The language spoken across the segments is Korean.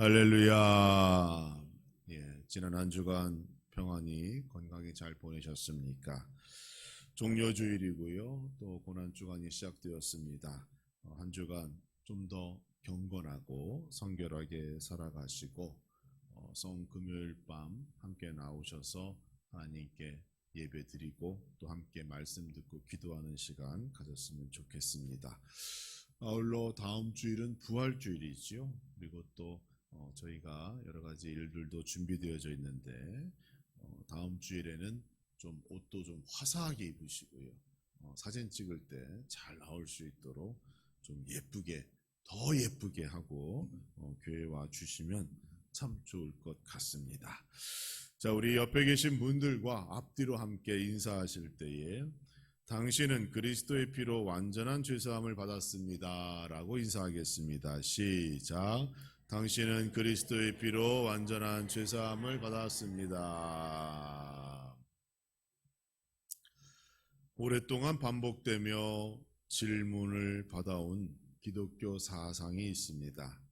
할렐루야. 지난 한 주간 평안히 건강히 잘 보내셨습니까? 종료주일이고요. 또 고난주간이 시작되었습니다. 한 주간 좀 더 경건하고 성결하게 살아가시고 성금요일 밤 함께 나오셔서 하나님께 예배드리고 또 함께 말씀 듣고 기도하는 시간 가졌으면 좋겠습니다. 아울러 다음 주일은 부활주일이지요. 그리고 또 저희가 여러 가지 일들도 준비되어져 있는데 다음 주일에는 좀 옷도 좀 화사하게 입으시고요. 사진 찍을 때 잘 나올 수 있도록 좀 예쁘게 더 예쁘게 하고 교회 와 주시면 참 좋을 것 같습니다. 자, 우리 옆에 계신 분들과 앞뒤로 함께 인사하실 때에 당신은 그리스도의 피로 완전한 죄사함을 받았습니다 라고 인사하겠습니다. 시작. 당신은 그리스도의 피로 완전한 죄사함을 받았습니다. 오랫동안 반복되며 질문을 받아온 기독교 사상이 있습니다.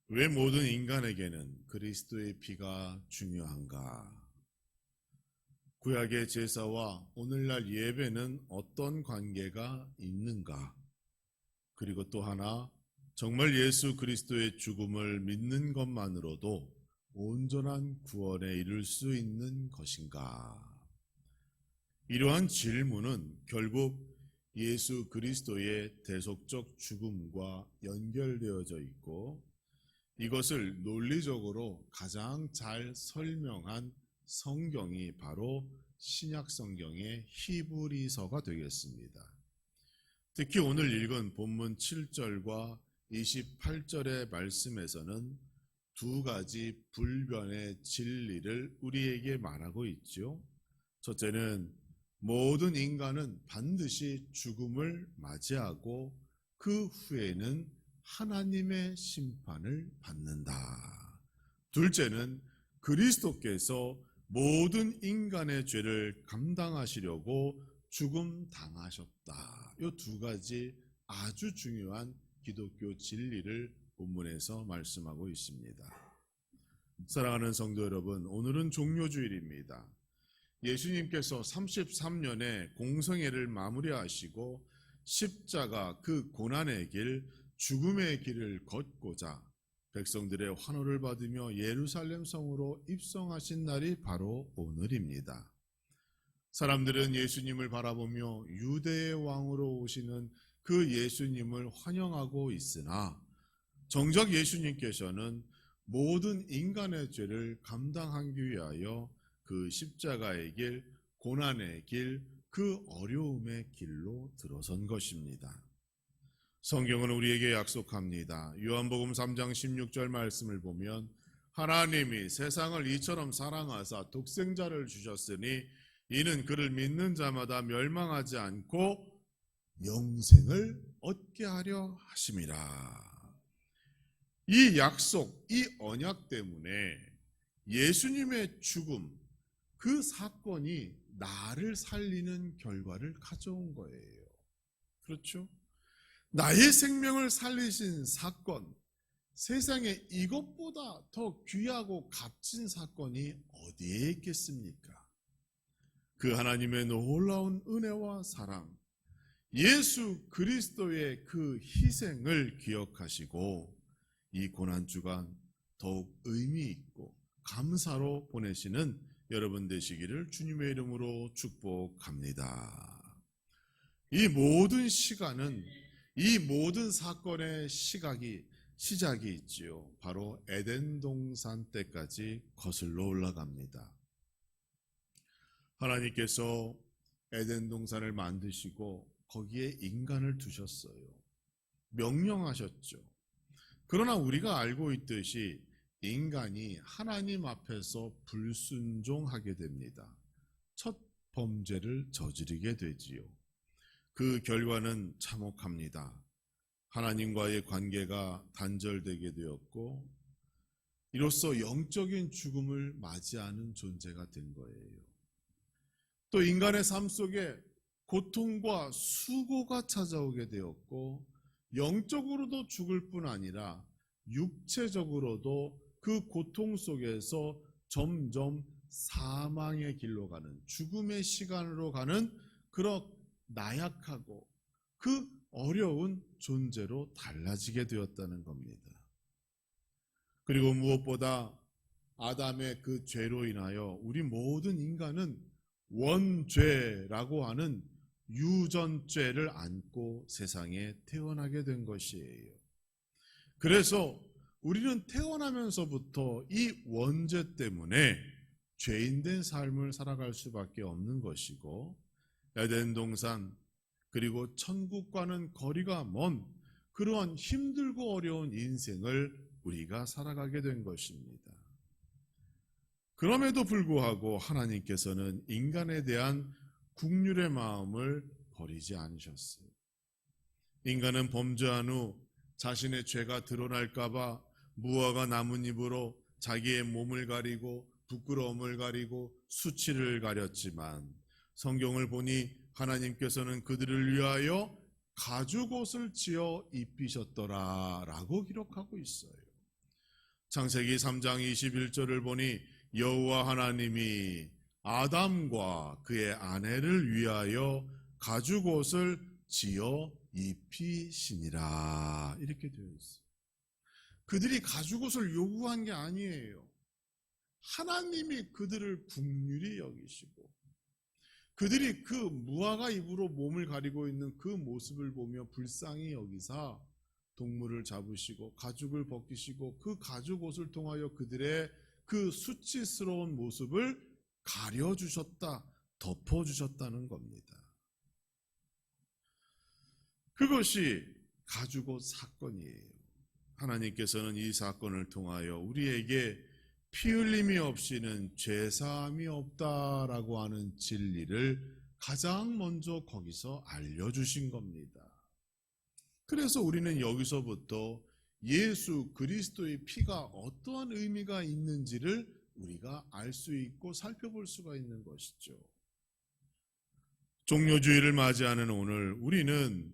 왜 모든 인간에게는 그리스도의 피가 중요한가? 구약의 제사와 오늘날 예배는 어떤 관계가 있는가? 그리고 또 하나, 정말 예수 그리스도의 죽음을 믿는 것만으로도 온전한 구원에 이를 수 있는 것인가? 이러한 질문은 결국 예수 그리스도의 대속적 죽음과 연결되어져 있고 이것을 논리적으로 가장 잘 설명한 성경이 바로 신약 성경의 히브리서가 되겠습니다. 특히 오늘 읽은 본문 7절과 28절의 말씀에서는 두 가지 불변의 진리를 우리에게 말하고 있죠. 첫째는 모든 인간은 반드시 죽음을 맞이하고 그 후에는 하나님의 심판을 받는다. 둘째는 그리스도께서 모든 인간의 죄를 감당하시려고 죽음 당하셨다. 이 두 가지 아주 중요한 기독교 진리를 본문에서 말씀하고 있습니다. 사랑하는 성도 여러분, 오늘은 종료주일입니다. 예수님께서 33년의 공생애를 마무리하시고 십자가 그 고난의 길, 죽음의 길을 걷고자 백성들의 환호를 받으며 예루살렘 성으로 입성하신 날이 바로 오늘입니다. 사람들은 예수님을 바라보며 유대의 왕으로 오시는 그 예수님을 환영하고 있으나 정작 예수님께서는 모든 인간의 죄를 감당하기 위하여 그 십자가의 길, 고난의 길, 그 어려움의 길로 들어선 것입니다. 성경은 우리에게 약속합니다. 요한복음 3장 16절 말씀을 보면 하나님이 세상을 이처럼 사랑하사 독생자를 주셨으니 이는 그를 믿는 자마다 멸망하지 않고 영생을 얻게 하려 하심이라. 이 약속, 이 언약 때문에 예수님의 죽음, 그 사건이 나를 살리는 결과를 가져온 거예요. 그렇죠? 나의 생명을 살리신 사건, 세상에 이것보다 더 귀하고 값진 사건이 어디에 있겠습니까? 그 하나님의 놀라운 은혜와 사랑, 예수 그리스도의 그 희생을 기억하시고 이 고난주간 더욱 의미 있고 감사로 보내시는 여러분 되시기를 주님의 이름으로 축복합니다. 이 모든 시간은 이 모든 사건의 시작이 있지요. 바로 에덴 동산 때까지 거슬러 올라갑니다. 하나님께서 에덴 동산을 만드시고 거기에 인간을 두셨어요. 명령하셨죠. 그러나 우리가 알고 있듯이 인간이 하나님 앞에서 불순종하게 됩니다. 첫 범죄를 저지르게 되지요. 그 결과는 참혹합니다. 하나님과의 관계가 단절되게 되었고 이로써 영적인 죽음을 맞이하는 존재가 된 거예요. 또 인간의 삶 속에 고통과 수고가 찾아오게 되었고 영적으로도 죽을 뿐 아니라 육체적으로도 그 고통 속에서 점점 사망의 길로 가는, 죽음의 시간으로 가는 그런 나약하고 그 어려운 존재로 달라지게 되었다는 겁니다. 그리고 무엇보다 아담의 그 죄로 인하여 우리 모든 인간은 원죄라고 하는 유전죄를 안고 세상에 태어나게 된 것이에요. 그래서 우리는 태어나면서부터 이 원죄 때문에 죄인된 삶을 살아갈 수밖에 없는 것이고, 에덴 동산 그리고 천국과는 거리가 먼 그러한 힘들고 어려운 인생을 우리가 살아가게 된 것입니다. 그럼에도 불구하고 하나님께서는 인간에 대한 긍휼의 마음을 버리지 않으셨어요. 인간은 범죄한 후 자신의 죄가 드러날까 봐 무화과 나뭇잎으로 자기의 몸을 가리고 부끄러움을 가리고 수치를 가렸지만, 성경을 보니 하나님께서는 그들을 위하여 가죽옷을 지어 입히셨더라 라고 기록하고 있어요. 창세기 3장 21절을 보니 여호와 하나님이 아담과 그의 아내를 위하여 가죽옷을 지어 입히시니라 이렇게 되어 있어요. 그들이 가죽옷을 요구한 게 아니에요. 하나님이 그들을 긍휼히 여기시고 그들이 그 무화과 잎으로 몸을 가리고 있는 그 모습을 보며 불쌍히 여기사 동물을 잡으시고 가죽을 벗기시고 그 가죽옷을 통하여 그들의 그 수치스러운 모습을 가려주셨다, 덮어주셨다는 겁니다. 그것이 가죽옷 사건이에요. 하나님께서는 이 사건을 통하여 우리에게 피 흘림이 없이는 죄사함이 없다라고 하는 진리를 가장 먼저 거기서 알려주신 겁니다. 그래서 우리는 여기서부터 예수 그리스도의 피가 어떠한 의미가 있는지를 우리가 알 수 있고 살펴볼 수가 있는 것이죠. 종료주일을 맞이하는 오늘 우리는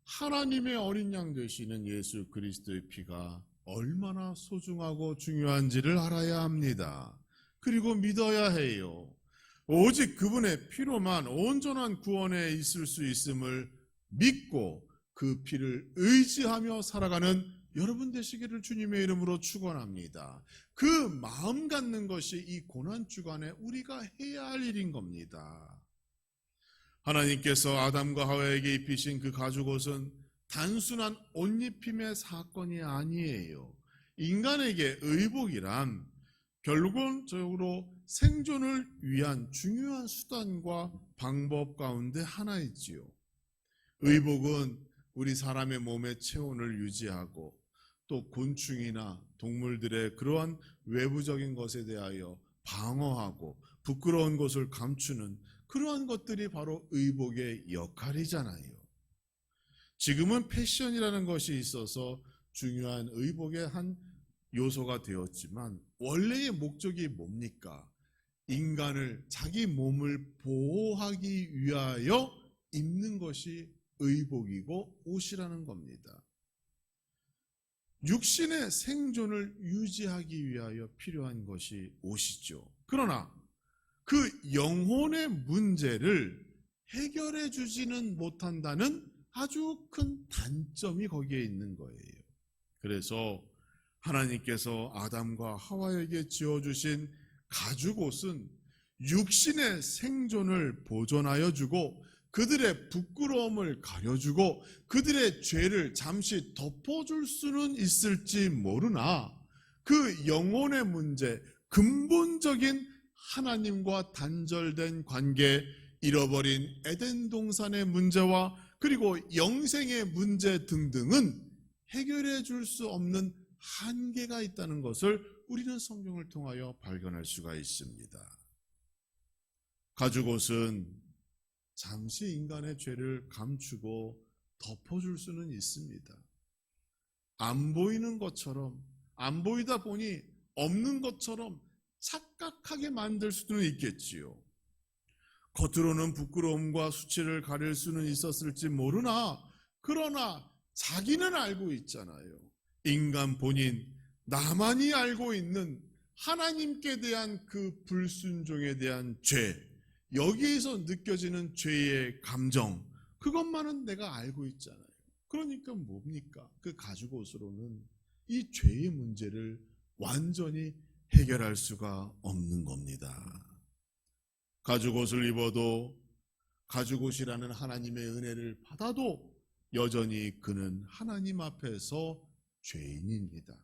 하나님의 어린 양 되시는 예수 그리스도의 피가 얼마나 소중하고 중요한지를 알아야 합니다. 그리고 믿어야 해요. 오직 그분의 피로만 온전한 구원에 있을 수 있음을 믿고 그 피를 의지하며 살아가는 여러분 되시기를 주님의 이름으로 축원합니다. 그 마음 갖는 것이 이 고난주간에 우리가 해야 할 일인 겁니다. 하나님께서 아담과 하와에게 입히신 그 가죽옷은 단순한 옷입힘의 사건이 아니에요. 인간에게 의복이란 결론적으로 생존을 위한 중요한 수단과 방법 가운데 하나이지요. 의복은 우리 사람의 몸의 체온을 유지하고 또 곤충이나 동물들의 그러한 외부적인 것에 대하여 방어하고 부끄러운 것을 감추는 그러한 것들이 바로 의복의 역할이잖아요. 지금은 패션이라는 것이 있어서 중요한 의복의 한 요소가 되었지만 원래의 목적이 뭡니까? 인간을 자기 몸을 보호하기 위하여 입는 것이 의복이고 옷이라는 겁니다. 육신의 생존을 유지하기 위하여 필요한 것이 옷이죠. 그러나 그 영혼의 문제를 해결해 주지는 못한다는 아주 큰 단점이 거기에 있는 거예요. 그래서 하나님께서 아담과 하와에게 지어주신 가죽옷은 육신의 생존을 보존하여 주고 그들의 부끄러움을 가려주고 그들의 죄를 잠시 덮어줄 수는 있을지 모르나 그 영혼의 문제, 근본적인 하나님과 단절된 관계, 잃어버린 에덴 동산의 문제와 그리고 영생의 문제 등등은 해결해 줄 수 없는 한계가 있다는 것을 우리는 성경을 통하여 발견할 수가 있습니다. 가죽옷은 잠시 인간의 죄를 감추고 덮어줄 수는 있습니다. 안 보이는 것처럼, 안 보이다 보니 없는 것처럼 착각하게 만들 수는 있겠지요. 겉으로는 부끄러움과 수치를 가릴 수는 있었을지 모르나 그러나 자기는 알고 있잖아요. 인간 본인, 나만이 알고 있는 하나님께 대한 그 불순종에 대한 죄, 여기에서 느껴지는 죄의 감정, 그것만은 내가 알고 있잖아요. 그러니까 뭡니까? 그 가죽옷으로는 이 죄의 문제를 완전히 해결할 수가 없는 겁니다. 가죽옷을 입어도, 가죽옷이라는 하나님의 은혜를 받아도 여전히 그는 하나님 앞에서 죄인입니다.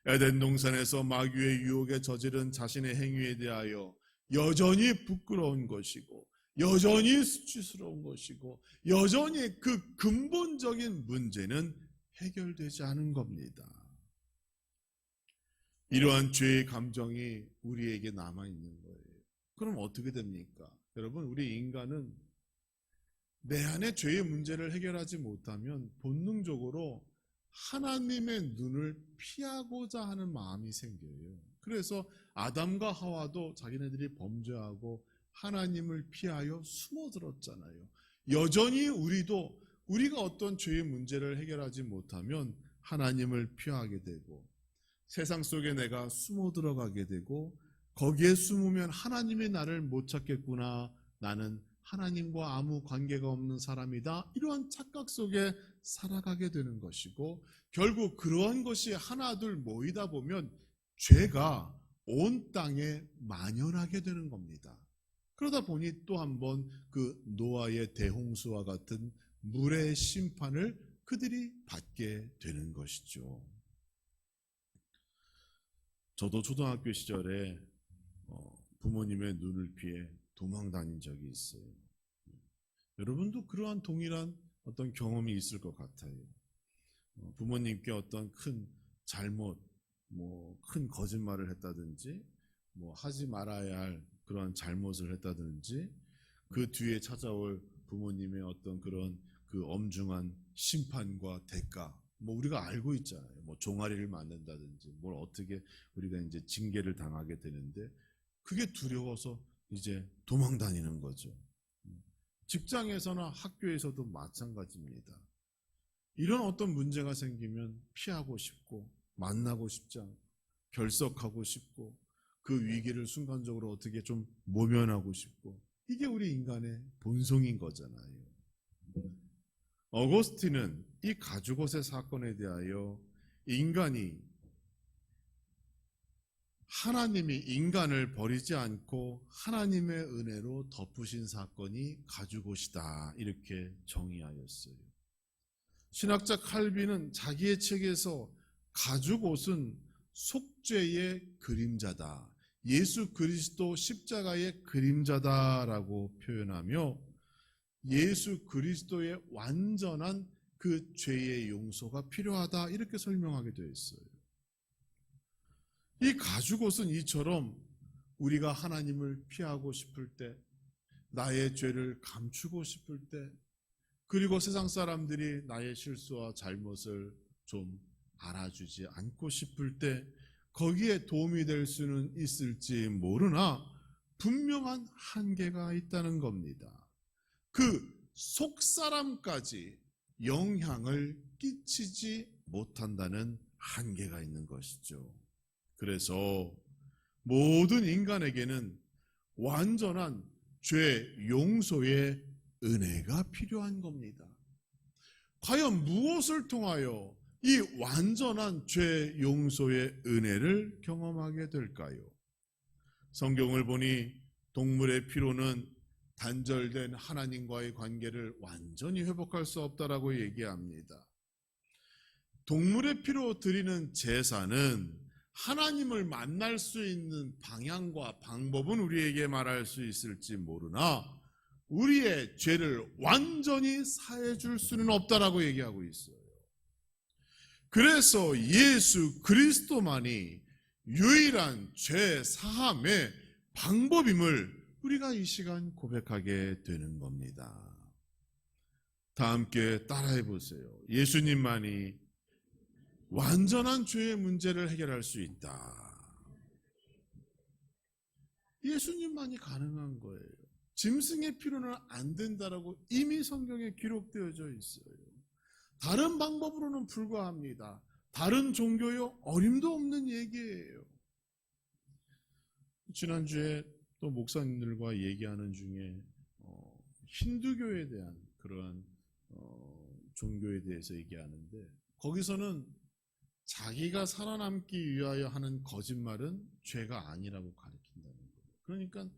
에덴 동산에서 마귀의 유혹에 저지른 자신의 행위에 대하여 여전히 부끄러운 것이고, 여전히 수치스러운 것이고, 여전히 그 근본적인 문제는 해결되지 않은 겁니다. 이러한 죄의 감정이 우리에게 남아있는 거예요. 그럼 어떻게 됩니까? 여러분, 우리 인간은 내 안에 죄의 문제를 해결하지 못하면 본능적으로 하나님의 눈을 피하고자 하는 마음이 생겨요. 그래서 아담과 하와도 자기네들이 범죄하고 하나님을 피하여 숨어들었잖아요. 여전히 우리가 어떤 죄의 문제를 해결하지 못하면 하나님을 피하게 되고, 세상 속에 내가 숨어 들어가게 되고, 거기에 숨으면 하나님이 나를 못 찾겠구나, 나는 하나님과 아무 관계가 없는 사람이다, 이러한 착각 속에 살아가게 되는 것이고, 결국 그러한 것이 하나둘 모이다 보면 죄가 온 땅에 만연하게 되는 겁니다. 그러다 보니 또 한 번 그 노아의 대홍수와 같은 물의 심판을 그들이 받게 되는 것이죠. 저도 초등학교 시절에 부모님의 눈을 피해 도망 다닌 적이 있어요. 여러분도 그러한 동일한 어떤 경험이 있을 것 같아요. 부모님께 어떤 큰 잘못, 큰 거짓말을 했다든지, 하지 말아야 할 그런 잘못을 했다든지, 그 뒤에 찾아올 부모님의 어떤 그런 그 엄중한 심판과 대가, 우리가 알고 있잖아요. 종아리를 맞는다든지, 뭘 어떻게 우리가 이제 징계를 당하게 되는데, 그게 두려워서 이제 도망 다니는 거죠. 직장에서나 학교에서도 마찬가지입니다. 이런 어떤 문제가 생기면 피하고 싶고, 만나고 싶지 않고, 결석하고 싶고, 그 위기를 순간적으로 어떻게 좀 모면하고 싶고, 이게 우리 인간의 본성인 거잖아요. 어거스틴은 이 가죽옷의 사건에 대하여 하나님이 인간을 버리지 않고 하나님의 은혜로 덮으신 사건이 가죽옷이다, 이렇게 정의하였어요. 신학자 칼빈은 자기의 책에서 가죽옷은 속죄의 그림자다, 예수 그리스도 십자가의 그림자다라고 표현하며, 예수 그리스도의 완전한 그 죄의 용서가 필요하다, 이렇게 설명하게 되어 있어요. 이 가죽옷은 이처럼 우리가 하나님을 피하고 싶을 때, 나의 죄를 감추고 싶을 때, 그리고 세상 사람들이 나의 실수와 잘못을 좀 알아주지 않고 싶을 때 거기에 도움이 될 수는 있을지 모르나 분명한 한계가 있다는 겁니다. 그 속사람까지 영향을 끼치지 못한다는 한계가 있는 것이죠. 그래서 모든 인간에게는 완전한 죄 용서의 은혜가 필요한 겁니다. 과연 무엇을 통하여 이 완전한 죄 용서의 은혜를 경험하게 될까요? 성경을 보니 동물의 피로는 단절된 하나님과의 관계를 완전히 회복할 수 없다라고 얘기합니다. 동물의 피로 드리는 제사는 하나님을 만날 수 있는 방향과 방법은 우리에게 말할 수 있을지 모르나 우리의 죄를 완전히 사해 줄 수는 없다라고 얘기하고 있어요. 그래서 예수 그리스도만이 유일한 죄 사함의 방법임을 우리가 이 시간 고백하게 되는 겁니다. 다 함께 따라해 보세요. 예수님만이 완전한 죄의 문제를 해결할 수 있다. 예수님만이 가능한 거예요. 짐승의 피로는 안 된다라고 이미 성경에 기록되어져 있어요. 다른 방법으로는 불가합니다. 다른 종교요? 어림도 없는 얘기예요. 지난주에 또 목사님들과 얘기하는 중에 힌두교에 대한 그러한 종교에 대해서 얘기하는데, 거기서는 자기가 살아남기 위하여 하는 거짓말은 죄가 아니라고 가르친다는 거예요. 그러니까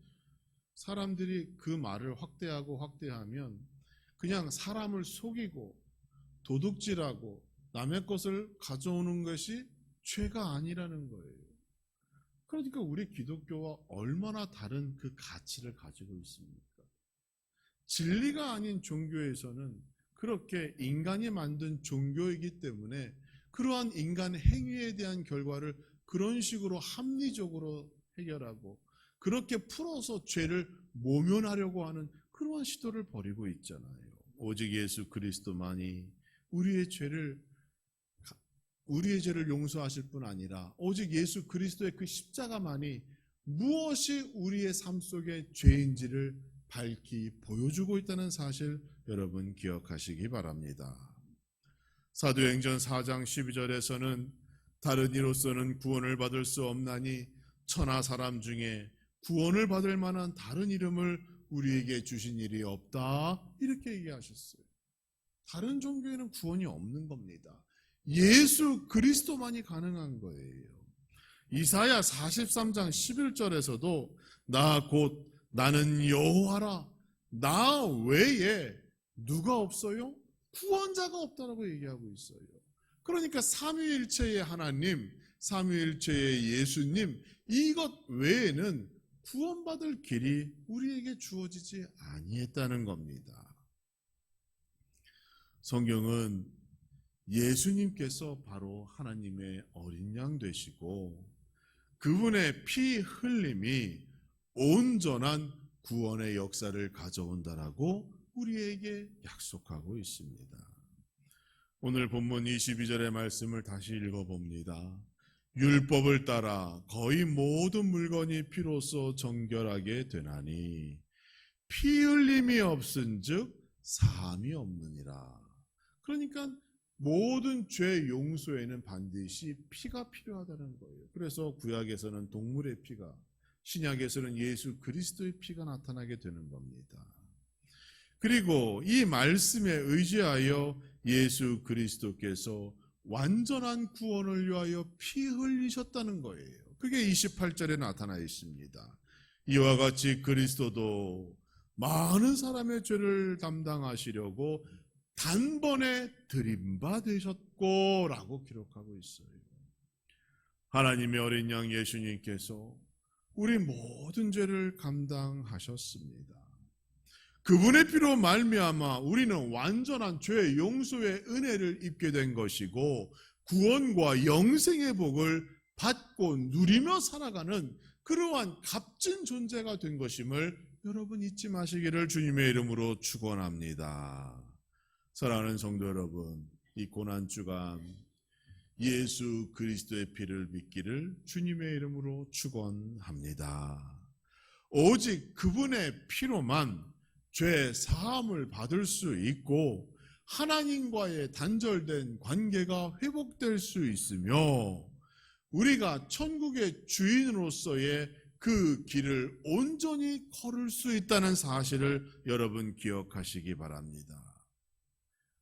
사람들이 그 말을 확대하면 그냥 사람을 속이고 도둑질하고 남의 것을 가져오는 것이 죄가 아니라는 거예요. 그러니까 우리 기독교와 얼마나 다른 그 가치를 가지고 있습니까? 진리가 아닌 종교에서는 그렇게 인간이 만든 종교이기 때문에 그러한 인간 행위에 대한 결과를 그런 식으로 합리적으로 해결하고 그렇게 풀어서 죄를 모면하려고 하는 그러한 시도를 벌이고 있잖아요. 오직 예수 그리스도만이 우리의 죄를 용서하실 뿐 아니라 오직 예수 그리스도의 그 십자가만이 무엇이 우리의 삶 속의 죄인지를 밝히 보여주고 있다는 사실 여러분 기억하시기 바랍니다. 사도행전 4장 12절에서는 다른 이로서는 구원을 받을 수 없나니 천하 사람 중에 구원을 받을 만한 다른 이름을 우리에게 주신 일이 없다, 이렇게 얘기하셨어요. 다른 종교에는 구원이 없는 겁니다. 예수 그리스도만이 가능한 거예요. 이사야 43장 11절에서도 나 곧 나는 여호와라, 나 외에 누가 없어요? 구원자가 없다라고 얘기하고 있어요. 그러니까 삼위일체의 하나님, 삼위일체의 예수님, 이것 외에는 구원받을 길이 우리에게 주어지지 아니했다는 겁니다. 성경은 예수님께서 바로 하나님의 어린 양 되시고 그분의 피 흘림이 온전한 구원의 역사를 가져온다라고 우리에게 약속하고 있습니다. 오늘 본문 22절의 말씀을 다시 읽어봅니다. 율법을 따라 거의 모든 물건이 피로써 정결하게 되나니 피 흘림이 없은즉 사함이 없느니라. 그러니까 모든 죄 용서에는 반드시 피가 필요하다는 거예요. 그래서 구약에서는 동물의 피가, 신약에서는 예수 그리스도의 피가 나타나게 되는 겁니다. 그리고 이 말씀에 의지하여 예수 그리스도께서 완전한 구원을 위하여 피 흘리셨다는 거예요. 그게 28절에 나타나 있습니다. 이와 같이 그리스도도 많은 사람의 죄를 담당하시려고 단번에 들임바 되셨고 라고 기록하고 있어요. 하나님의 어린 양 예수님께서 우리 모든 죄를 감당하셨습니다. 그분의 피로 말미암아 우리는 완전한 죄 용서의 은혜를 입게 된 것이고 구원과 영생의 복을 받고 누리며 살아가는 그러한 값진 존재가 된 것임을 여러분 잊지 마시기를 주님의 이름으로 축원합니다. 사랑하는 성도 여러분, 이 고난주간 예수 그리스도의 피를 믿기를 주님의 이름으로 축원합니다. 오직 그분의 피로만 죄 사함을 받을 수 있고 하나님과의 단절된 관계가 회복될 수 있으며 우리가 천국의 주인으로서의 그 길을 온전히 걸을 수 있다는 사실을 여러분 기억하시기 바랍니다.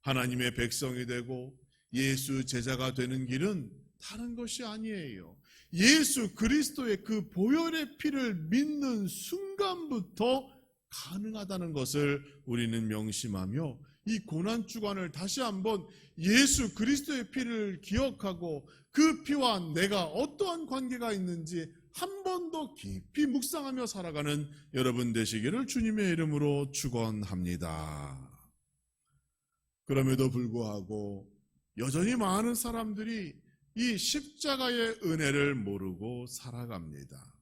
하나님의 백성이 되고 예수 제자가 되는 길은 다른 것이 아니에요. 예수 그리스도의 그 보혈의 피를 믿는 순간부터 가능하다는 것을 우리는 명심하며 이 고난주간을 다시 한번 예수 그리스도의 피를 기억하고 그 피와 내가 어떠한 관계가 있는지 한 번 더 깊이 묵상하며 살아가는 여러분 되시기를 주님의 이름으로 축원합니다. 그럼에도 불구하고 여전히 많은 사람들이 이 십자가의 은혜를 모르고 살아갑니다.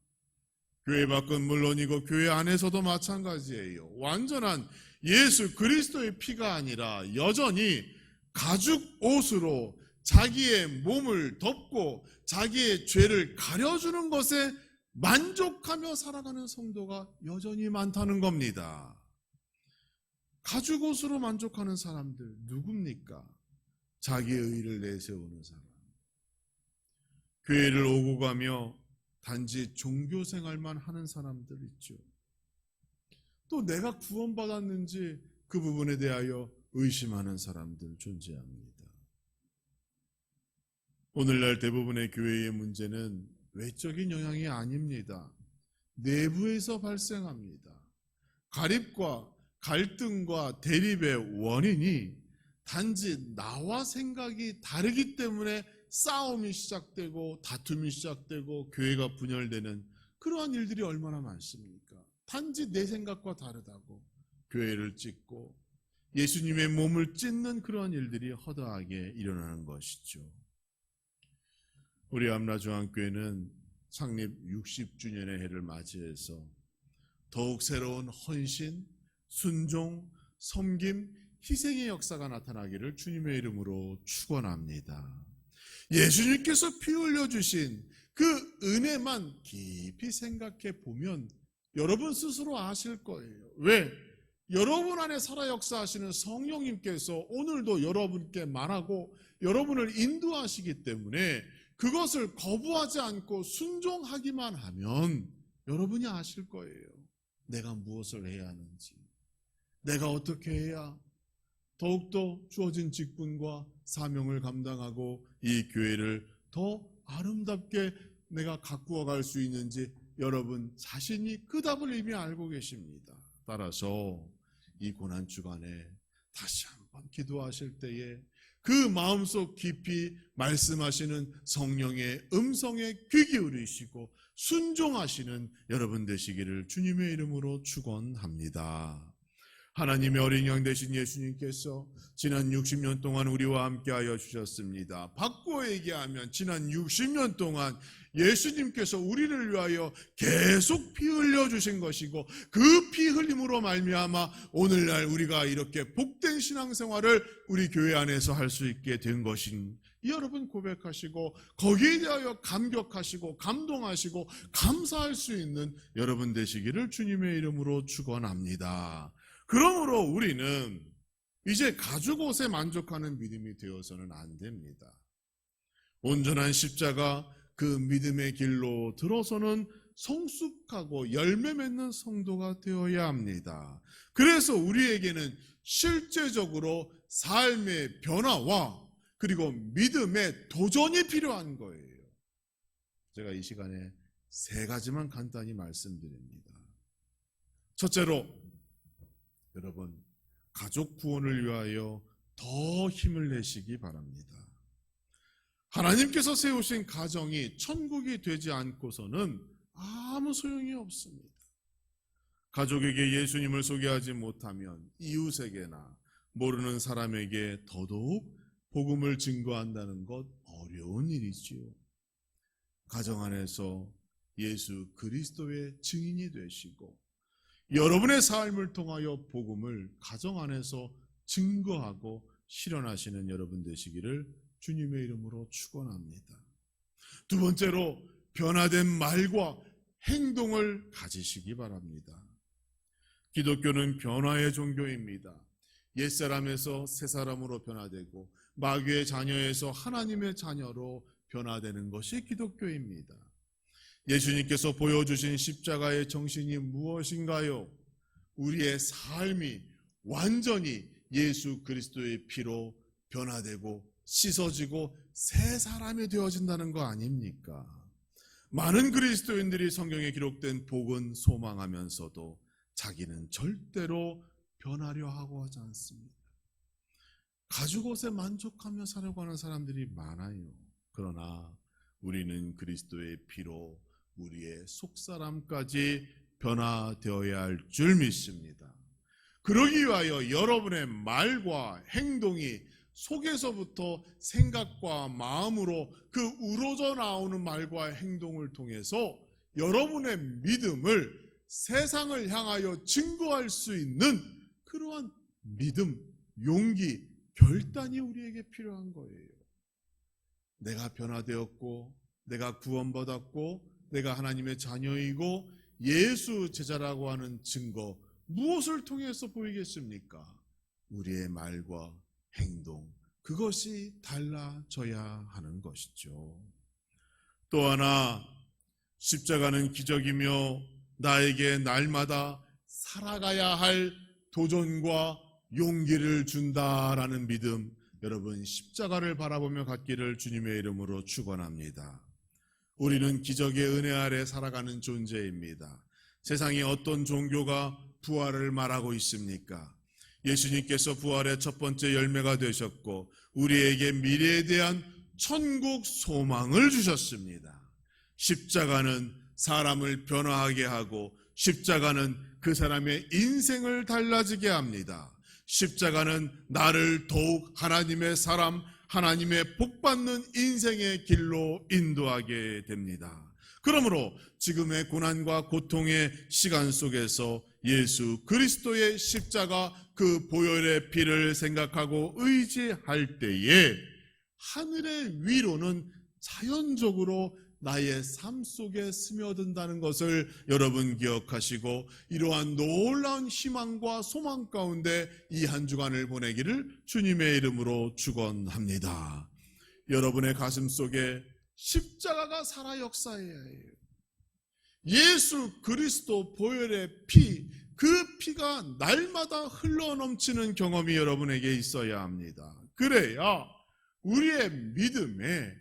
교회 밖은 물론이고 교회 안에서도 마찬가지예요. 완전한 예수 그리스도의 피가 아니라 여전히 가죽 옷으로 자기의 몸을 덮고 자기의 죄를 가려주는 것에 만족하며 살아가는 성도가 여전히 많다는 겁니다. 가죽 옷으로 만족하는 사람들 누굽니까? 자기의 의를 내세우는 사람, 교회를 오고 가며 단지 종교 생활만 하는 사람들 있죠. 또 내가 구원받았는지 그 부분에 대하여 의심하는 사람들 존재합니다. 오늘날 대부분의 교회의 문제는 외적인 영향이 아닙니다. 내부에서 발생합니다. 가립과 갈등과 대립의 원인이 단지 나와 생각이 다르기 때문에 싸움이 시작되고 다툼이 시작되고 교회가 분열되는 그러한 일들이 얼마나 많습니까? 단지 내 생각과 다르다고 교회를 찢고 예수님의 몸을 찢는 그러한 일들이 허다하게 일어나는 것이죠. 우리 암라중앙교회는 창립 60주년의 해를 맞이해서 더욱 새로운 헌신, 순종, 섬김, 희생의 역사가 나타나기를 주님의 이름으로 축원합니다. 예수님께서 피 흘려주신 그 은혜만 깊이 생각해 보면 여러분 스스로 아실 거예요. 왜? 여러분 안에 살아 역사하시는 성령님께서 오늘도 여러분께 말하고 여러분을 인도하시기 때문에 그것을 거부하지 않고 순종하기만 하면 여러분이 아실 거예요. 내가 무엇을 해야 하는지, 내가 어떻게 해야 더욱더 주어진 직분과 사명을 감당하고 이 교회를 더 아름답게 내가 가꾸어 갈 수 있는지 여러분 자신이 그 답을 이미 알고 계십니다. 따라서 이 고난주간에 다시 한번 기도하실 때에 그 마음속 깊이 말씀하시는 성령의 음성에 귀 기울이시고 순종하시는 여러분 되시기를 주님의 이름으로 축원합니다. 하나님의 어린 양 되신 예수님께서 지난 60년 동안 우리와 함께하여 주셨습니다. 바꾸어 얘기하면 지난 60년 동안 예수님께서 우리를 위하여 계속 피 흘려주신 것이고 그 피 흘림으로 말미암아 오늘날 우리가 이렇게 복된 신앙생활을 우리 교회 안에서 할 수 있게 된 것인 여러분 고백하시고 거기에 대하여 감격하시고 감동하시고 감사할 수 있는 여러분 되시기를 주님의 이름으로 축원합니다. 그러므로 우리는 이제 가죽 옷에 만족하는 믿음이 되어서는 안 됩니다. 온전한 십자가 그 믿음의 길로 들어서는 성숙하고 열매 맺는 성도가 되어야 합니다. 그래서 우리에게는 실제적으로 삶의 변화와 그리고 믿음의 도전이 필요한 거예요. 제가 이 시간에 3가지만 간단히 말씀드립니다. 첫째로 여러분, 가족 구원을 위하여 더 힘을 내시기 바랍니다. 하나님께서 세우신 가정이 천국이 되지 않고서는 아무 소용이 없습니다. 가족에게 예수님을 소개하지 못하면 이웃에게나 모르는 사람에게 더더욱 복음을 증거한다는 것 어려운 일이지요. 가정 안에서 예수 그리스도의 증인이 되시고 여러분의 삶을 통하여 복음을 가정 안에서 증거하고 실현하시는 여러분 되시기를 주님의 이름으로 축원합니다. 두 번째로 변화된 말과 행동을 가지시기 바랍니다. 기독교는 변화의 종교입니다. 옛사람에서 새사람으로 변화되고 마귀의 자녀에서 하나님의 자녀로 변화되는 것이 기독교입니다. 예수님께서 보여주신 십자가의 정신이 무엇인가요? 우리의 삶이 완전히 예수 그리스도의 피로 변화되고 씻어지고 새 사람이 되어진다는 거 아닙니까? 많은 그리스도인들이 성경에 기록된 복은 소망하면서도 자기는 절대로 변하려 하고 하지 않습니다. 가죽옷에 만족하며 살려고 하는 사람들이 많아요. 그러나 우리는 그리스도의 피로 우리의 속사람까지 변화되어야 할 줄 믿습니다. 그러기 위하여 여러분의 말과 행동이 속에서부터 생각과 마음으로 그 우러져 나오는 말과 행동을 통해서 여러분의 믿음을 세상을 향하여 증거할 수 있는 그러한 믿음, 용기, 결단이 우리에게 필요한 거예요. 내가 변화되었고 내가 구원받았고 내가 하나님의 자녀이고 예수 제자라고 하는 증거 무엇을 통해서 보이겠습니까? 우리의 말과 행동 그것이 달라져야 하는 것이죠. 또 하나 십자가는 기적이며 나에게 날마다 살아가야 할 도전과 용기를 준다라는 믿음, 여러분 십자가를 바라보며 갖기를 주님의 이름으로 축원합니다. 우리는 기적의 은혜 아래 살아가는 존재입니다. 세상에 어떤 종교가 부활을 말하고 있습니까? 예수님께서 부활의 첫 번째 열매가 되셨고 우리에게 미래에 대한 천국 소망을 주셨습니다. 십자가는 사람을 변화하게 하고 십자가는 그 사람의 인생을 달라지게 합니다. 십자가는 나를 더욱 하나님의 사람, 하나님의 복받는 인생의 길로 인도하게 됩니다. 그러므로 지금의 고난과 고통의 시간 속에서 예수 그리스도의 십자가 그 보혈의 피를 생각하고 의지할 때에 하늘의 위로는 자연적으로 나의 삶 속에 스며든다는 것을 여러분 기억하시고 이러한 놀라운 희망과 소망 가운데 이 한 주간을 보내기를 주님의 이름으로 축원합니다. 여러분의 가슴 속에 십자가가 살아 역사해야 해요. 예수 그리스도 보혈의 피, 그 피가 날마다 흘러넘치는 경험이 여러분에게 있어야 합니다. 그래야 우리의 믿음에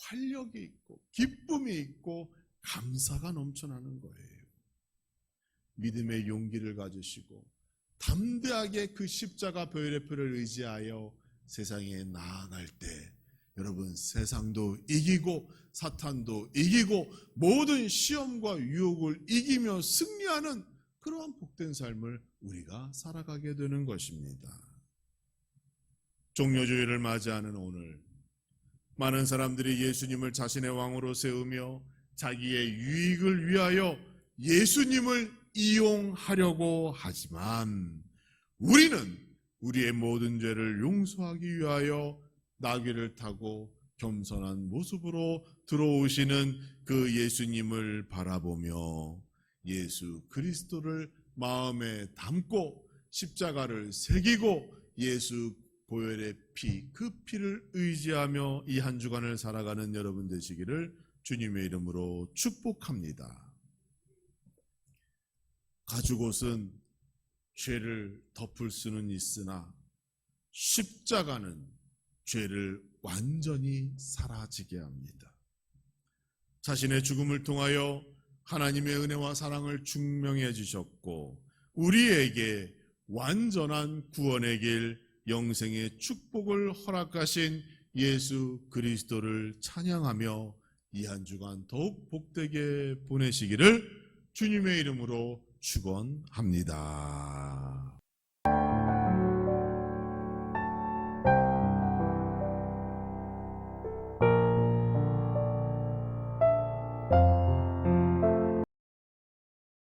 활력이 있고 기쁨이 있고 감사가 넘쳐나는 거예요. 믿음의 용기를 가지시고 담대하게 그 십자가 보혈의 피를 의지하여 세상에 나아갈 때 여러분 세상도 이기고 사탄도 이기고 모든 시험과 유혹을 이기며 승리하는 그러한 복된 삶을 우리가 살아가게 되는 것입니다. 종려주일을 맞이하는 오늘 많은 사람들이 예수님을 자신의 왕으로 세우며 자기의 유익을 위하여 예수님을 이용하려고 하지만 우리는 우리의 모든 죄를 용서하기 위하여 나귀를 타고 겸손한 모습으로 들어오시는 그 예수님을 바라보며 예수 그리스도를 마음에 담고 십자가를 새기고 예수 보혈의 피, 그 피를 의지하며 이 한 주간을 살아가는 여러분 되시기를 주님의 이름으로 축복합니다. 가죽옷은 죄를 덮을 수는 있으나 십자가는 죄를 완전히 사라지게 합니다. 자신의 죽음을 통하여 하나님의 은혜와 사랑을 증명해 주셨고 우리에게 완전한 구원의 길, 영생의 축복을 허락하신 예수 그리스도를 찬양하며 이 한 주간 더욱 복되게 보내시기를 주님의 이름으로 축원합니다.